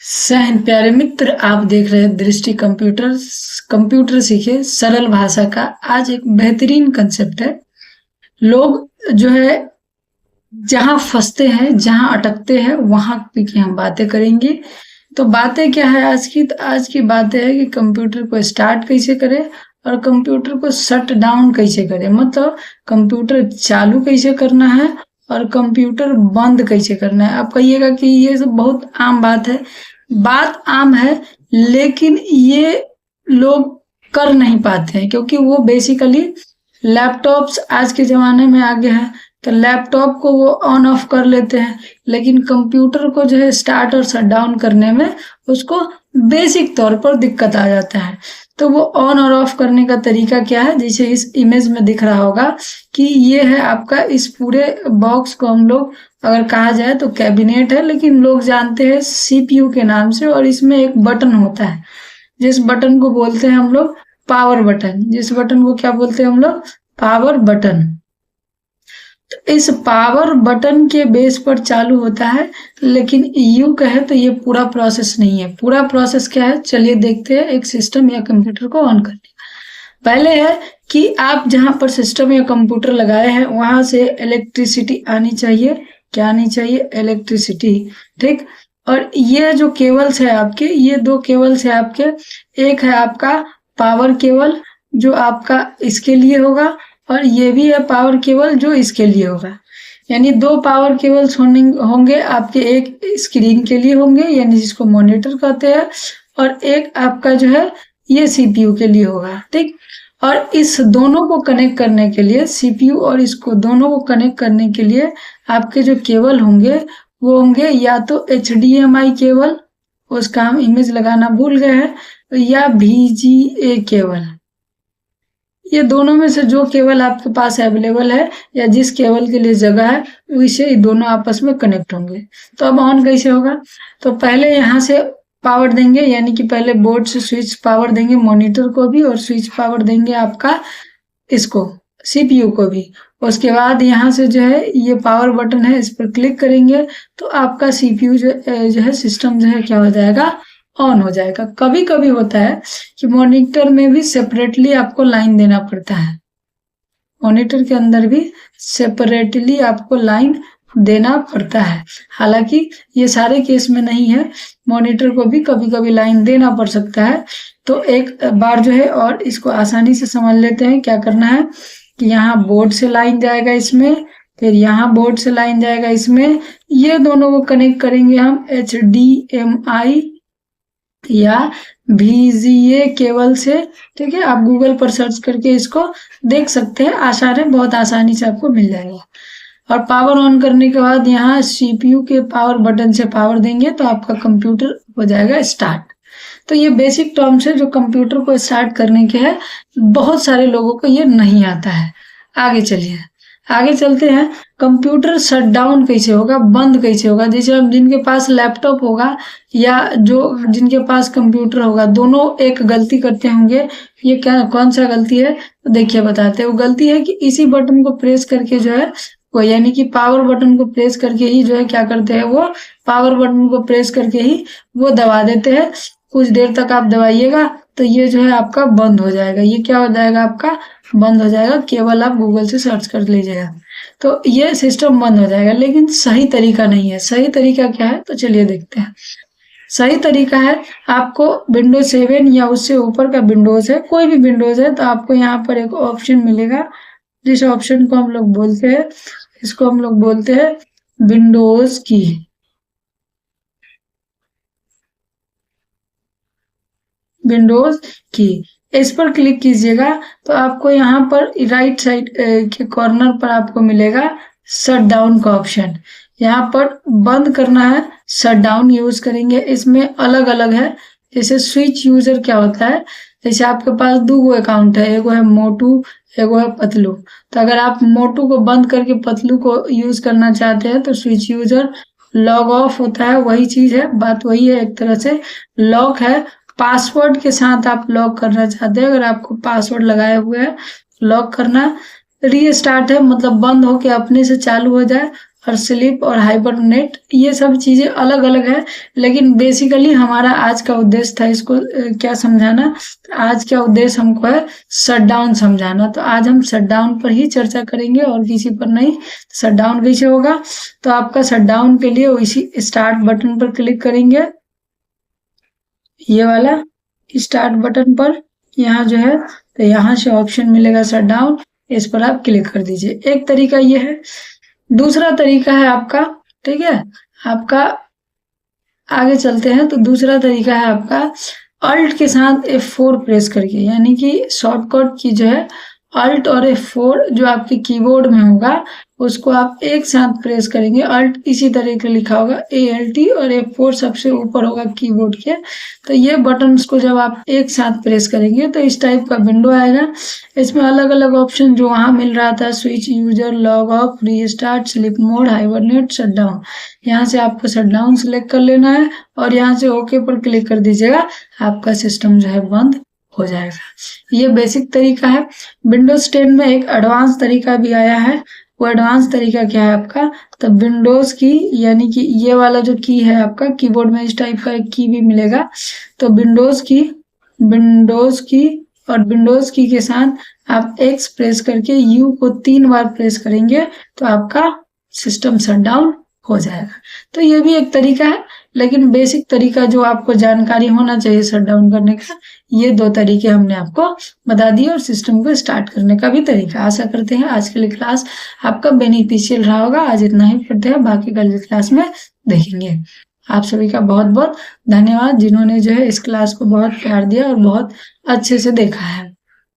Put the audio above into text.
सहन प्यारे मित्र, आप देख रहे हैं दृष्टि कंप्यूटर। कंप्यूटर सीखे सरल भाषा का आज एक बेहतरीन कंसेप्ट है। लोग जो है जहाँ फंसते हैं, जहाँ अटकते हैं, वहां की हम बातें करेंगे। तो बातें क्या है आज की? तो आज की बातें है कि कंप्यूटर को स्टार्ट कैसे करें और कंप्यूटर को शट डाउन कैसे करें। मतलब कंप्यूटर चालू कैसे करना है और कंप्यूटर बंद कैसे करना है। आप कहिएगा कि ये सब बहुत आम बात है। बात आम है, लेकिन ये लोग कर नहीं पाते हैं क्योंकि वो बेसिकली लैपटॉप्स आज के ज़माने में आगे हैं, तो लैपटॉप को वो ऑन ऑफ कर लेते हैं, लेकिन कंप्यूटर को जो है स्टार्ट और शट डाउन करने में उसको बेसिक तौर पर दिक्कत आ जाता है। तो वो ऑन और ऑफ करने का तरीका क्या है? जैसे इस इमेज में दिख रहा होगा कि ये है आपका, इस पूरे बॉक्स को हम लोग अगर कहा जाए तो कैबिनेट है, लेकिन लोग जानते हैं सीपीयू के नाम से। और इसमें एक बटन होता है, जिस बटन को बोलते हैं हम लोग पावर बटन। जिस बटन को क्या बोलते हैं हम लोग? Power button. तो इस पावर बटन के बेस पर चालू होता है, लेकिन यूं कहे तो ये पूरा प्रोसेस नहीं है। पूरा प्रोसेस क्या है, चलिए देखते हैं। एक सिस्टम या कंप्यूटर को ऑन करने पहले है कि आप जहां पर सिस्टम या कंप्यूटर लगाए हैं वहां से इलेक्ट्रिसिटी आनी चाहिए। क्या आनी चाहिए? इलेक्ट्रिसिटी। ठीक। और ये जो केबल्स है आपके, ये दो केबल्स है आपके। एक है आपका पावर केबल जो आपका इसके लिए होगा, और ये भी है पावर केबल जो इसके लिए होगा। यानी दो पावर केबल्स होंगे आपके, एक स्क्रीन के लिए होंगे यानी जिसको मॉनिटर कहते हैं, और एक आपका जो है ये सीपीयू के लिए होगा। ठीक। और इस दोनों को कनेक्ट करने के लिए, सीपीयू और इसको दोनों को कनेक्ट करने के लिए आपके जो केबल होंगे वो होंगे या तो HDMI केबल, उसका हम इमेज लगाना भूल गए हैं, या VGA केबल। ये दोनों में से जो केबल आपके पास अवेलेबल है या जिस केबल के लिए जगह है, वैसे ही दोनों आपस में कनेक्ट होंगे। तो अब ऑन कैसे होगा? तो पहले यहाँ से पावर देंगे, यानी कि पहले बोर्ड से स्विच पावर देंगे मॉनिटर को भी, और स्विच पावर देंगे आपका इसको सीपीयू को भी। उसके बाद यहाँ से जो है ये पावर बटन है, इस पर क्लिक करेंगे तो आपका सीपीयू जो है सिस्टम जो है क्या हो जाएगा? ऑन हो जाएगा। कभी कभी होता है कि मॉनिटर में भी सेपरेटली आपको लाइन देना पड़ता है। मॉनिटर के अंदर भी सेपरेटली आपको लाइन देना पड़ता है। हालांकि ये सारे केस में नहीं है, मॉनिटर को भी कभी कभी लाइन देना पड़ सकता है। तो एक बार जो है और इसको आसानी से समझ लेते हैं। क्या करना है कि यहाँ बोर्ड से लाइन जाएगा इसमें, फिर यहाँ बोर्ड से लाइन जाएगा इसमें। ये दोनों को कनेक्ट करेंगे हम HDMI या VGA केबल से। ठीक है, आप गूगल पर सर्च करके इसको देख सकते हैं, आसान है, बहुत आसानी से आपको मिल जाएगा। और पावर ऑन करने के बाद यहाँ सीपीयू के पावर बटन से पावर देंगे तो आपका कंप्यूटर हो जाएगा स्टार्ट। तो ये बेसिक टर्म्स है जो कंप्यूटर को स्टार्ट करने के हैं। बहुत सारे लोगों को ये नहीं आता है। आगे चलिए, आगे चलते हैं। कंप्यूटर शट डाउन कैसे होगा, बंद कैसे होगा? जैसे अब जिनके पास लैपटॉप होगा या जो जिनके पास कंप्यूटर होगा, दोनों एक गलती करते होंगे। ये क्या, कौन सा गलती है? तो देखिए बताते हैं। वो गलती है कि इसी बटन को प्रेस करके जो है वो, यानी कि पावर बटन को प्रेस करके ही जो है क्या करते हैं, वो पावर बटन को प्रेस करके ही वो दबा देते हैं। कुछ देर तक आप दबाइएगा तो ये जो है आपका बंद हो जाएगा। ये क्या हो जाएगा? आपका बंद हो जाएगा। केवल आप गूगल से सर्च कर लीजिएगा तो ये सिस्टम बंद हो जाएगा। लेकिन सही तरीका नहीं है। सही तरीका क्या है? तो चलिए देखते हैं। सही तरीका है, आपको विंडोज 7 या उससे ऊपर का विंडोज है, कोई भी विंडोज है, तो आपको यहाँ पर एक ऑप्शन मिलेगा, जिस ऑप्शन को हम लोग बोलते हैं, इसको हम लोग बोलते हैं विंडोज की। विंडोज की, इस पर क्लिक कीजिएगा तो आपको यहाँ पर राइट साइड के कॉर्नर पर आपको मिलेगा शट डाउन का ऑप्शन। यहाँ पर बंद करना है, शट डाउन यूज करेंगे। इसमें अलग अलग है। जैसे स्विच यूजर क्या होता है, जैसे आपके पास दो अकाउंट है, एगो है मोटू, एगो है पतलू। तो अगर आप मोटू को बंद करके पतलू को यूज करना चाहते हैं तो स्विच यूजर लॉग ऑफ होता है। वही चीज है, बात वही है, एक तरह से लॉक है। पासवर्ड के साथ आप लॉक करना चाहते हैं, अगर आपको पासवर्ड लगाए हुए है लॉक करना। रीस्टार्ट है, मतलब बंद होके अपने से चालू हो जाए। और स्लीप और हाइबरनेट, ये सब चीजें अलग अलग है, लेकिन बेसिकली हमारा आज का उद्देश्य था इसको क्या समझाना। आज का उद्देश्य हमको है शटडाउन समझाना। तो आज हम शटडाउन पर ही चर्चा करेंगे और किसी पर नहीं। शटडाउन कैसे होगा, तो आपका शटडाउन के लिए इसी स्टार्ट बटन पर क्लिक करेंगे, ये वाला स्टार्ट बटन पर। यहाँ जो है तो यहाँ से ऑप्शन मिलेगा शटडाउन, इस पर आप क्लिक कर दीजिए। एक तरीका ये है। दूसरा तरीका है आपका, ठीक है, आपका आगे चलते हैं। तो दूसरा तरीका है आपका अल्ट के साथ F4 प्रेस करके, यानी कि शॉर्टकट की जो है अल्ट और F4 जो आपके कीबोर्ड में होगा उसको आप एक साथ प्रेस करेंगे। अल्ट इसी तरह का लिखा होगा ALT और F4 सबसे ऊपर होगा कीबोर्ड के। तो ये बटन्स को जब आप एक साथ प्रेस करेंगे तो इस टाइप का विंडो आएगा। इसमें अलग अलग ऑप्शन जो वहां मिल रहा था, switch user, log of, restart, sleep mode, hibernate, shutdown, यहाँ से आपको शटडाउन सिलेक्ट कर लेना है और यहाँ से ओके पर क्लिक कर दीजिएगा। आपका सिस्टम जो है बंद हो जाएगा। ये बेसिक तरीका है। विंडोज 10 में एक एडवांस तरीका भी आया है। वो एडवांस तरीका क्या है आपका, तो विंडोज की, यानी कि ये वाला जो की है आपका कीबोर्ड में इस टाइप का एक की भी मिलेगा। तो विंडोज की और विंडोज की के साथ आप एक्स प्रेस करके यू को 3 बार प्रेस करेंगे तो आपका सिस्टम शटडाउन हो जाएगा। तो ये भी एक तरीका है, लेकिन बेसिक तरीका जो आपको जानकारी होना चाहिए शटडाउन करने का, ये 2 तरीके हमने आपको बता दिए और सिस्टम को स्टार्ट करने का भी तरीका। आशा करते हैं आज के लिए क्लास आपका बेनिफिशियल रहा होगा। आज इतना ही पढ़ते हैं, बाकी कल की क्लास में देखेंगे। आप सभी का बहुत बहुत धन्यवाद जिन्होंने जो है इस क्लास को बहुत प्यार दिया और बहुत अच्छे से देखा है।